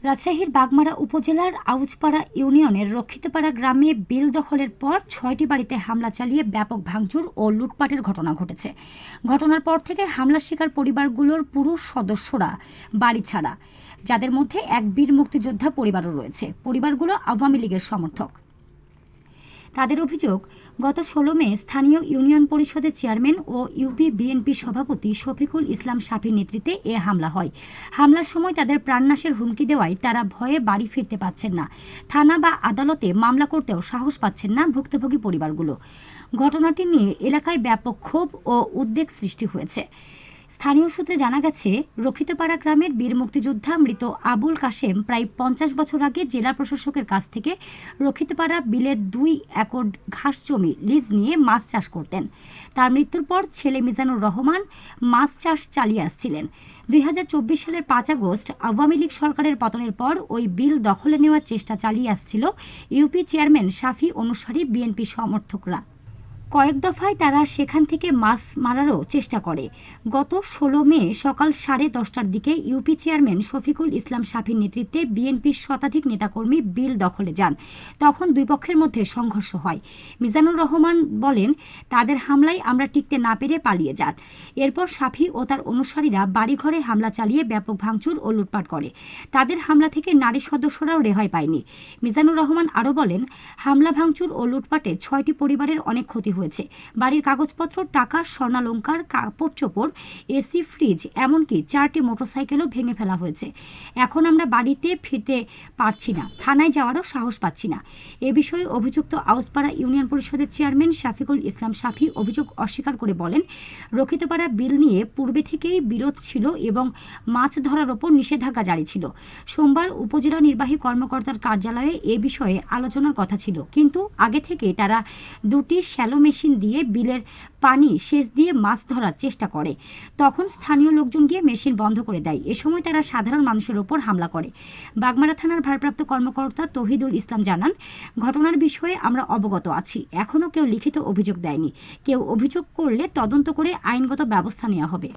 রাজশাহীর বাগমারা উপজেলার আউচপাড়া ইউনিয়নের রক্ষিতপাড়া গ্রামে বিল দখলের পর ৬টি বাড়িতে হামলা চালিয়ে ব্যাপক ভাঙচুর ও লুটপাটের ঘটনা ঘটেছে। ঘটনার পর থেকে হামলার শিকার পরিবারগুলোর পুরুষ সদস্যরা বাড়ি ছাড়া, যাদের মধ্যে এক বীর মুক্তিযোদ্ধা পরিবারও রয়েছে। পরিবারগুলো আওয়ামী লীগের সমর্থক। তাদের অভিযোগ, গত ১৬ মে স্থানীয় ইউনিয়ন পরিষদের চেয়ারম্যান ও ইউপি বিএনপি সভাপতি শফিকুল ইসলাম শাফির নেতৃত্বে এ হামলা হয়। হামলার সময় তাদের প্রাণনাশের হুমকি দেওয়ায় তারা ভয়ে বাড়ি ফিরতে পারছেন না। থানা বা আদালতে মামলা করতেও সাহস পাচ্ছেন না ভুক্তভোগী পরিবারগুলো। ঘটনাটি নিয়ে এলাকায় ব্যাপক ক্ষোভ ও উদ্বেগ সৃষ্টি হয়েছে। স্থানীয় সূত্রে জানা গেছে, রক্ষিতপাড়া গ্রামের বীর মুক্তিযোদ্ধা মৃত আবুল কাশেম প্রায় ৫০ বছর আগে জেলা প্রশাসকের কাছ থেকে রক্ষিতপাড়া বিলের ২ একর ঘাস জমি লিজ নিয়ে মাছ চাষ করতেন। তার মৃত্যুর পর ছেলে মিজানুর রহমান মাছ চাষ চালিয়ে আসছিলেন। ২০২৪ সালের ৫ আগস্ট আওয়ামী লীগ সরকারের পতনের পর ওই বিল দখলে নেওয়ার চেষ্টা চালিয়ে আসছিল ইউপি চেয়ারম্যান শাফি অনুসারী বিএনপি সমর্থকরা। কয়েক দফায় তারা সেখান থেকে মাছ মারারও চেষ্টা করে। গত ১৬ মে সকাল 10:30টার দিকে ইউপি চেয়ারম্যান শফিকুল ইসলাম শাফির নেতৃত্বে বিএনপির শতাধিক নেতাকর্মী বিল দখলে যান। তখন দুই পক্ষের মধ্যে সংঘর্ষ হয়। মিজানুর রহমান বলেন, তাদের হামলায় আমরা টিকতে না পেরে পালিয়ে যান। এরপর শাফি ও তার অনুসারীরা বাড়িঘরে হামলা চালিয়ে ব্যাপক ভাঙচুর ও লুটপাট করে। তাদের হামলা থেকে নারী সদস্যরাও রেহাই পায়নি। মিজানুর রহমান আরও বলেন, হামলা ভাঙচুর ও লুটপাটে ৬টি পরিবারের অনেক ক্ষতি হয়েছে। বাড়ির কাগজপত্র, টাকা, স্বর্ণালংকার, কাপড় চোপড়, এসি, ফ্রিজ, এমনকি 4টি মোটরসাইকেলও ভেঙে ফেলা হয়েছে। এখন আমরা বাড়িতে ফিরতে পারছি না, থানায় যাওয়ারও সাহস পাচ্ছি না। এ বিষয়ে অভিযুক্ত আউচপাড়া ইউনিয়ন পরিষদের চেয়ারম্যান শফিকুল ইসলাম শাফি অভিযোগ অস্বীকার করে বলেন, রক্ষিতপাড়া বিল নিয়ে পূর্বে থেকেই বিরোধ ছিল এবং মাছ ধরার ওপর নিষেধাজ্ঞা জারি ছিল। সোমবার উপজেলা নির্বাহী কর্মকর্তার কার্যালয়ে এ বিষয়ে আলোচনার কথা ছিল, কিন্তু আগে থেকে তারা 2টি শ্যালো মেশিন দিয়ে বিলের পানি সেচ দিয়ে মাছ ধরার চেষ্টা করে। তখন স্থানীয় লোকজন গিয়ে মেশিন বন্ধ করে দেয়। এ সময় তারা সাধারণ মানুষের ওপর হামলা করে। বাগমারা থানার ভারপ্রাপ্ত কর্মকর্তা তৌহিদুল ইসলাম জানান, ঘটনার বিষয়ে আমরা অবগত আছি। এখনও কেউ লিখিত অভিযোগ দেয়নি। কেউ অভিযোগ করলে তদন্ত করে আইনগত ব্যবস্থা নেওয়া হবে।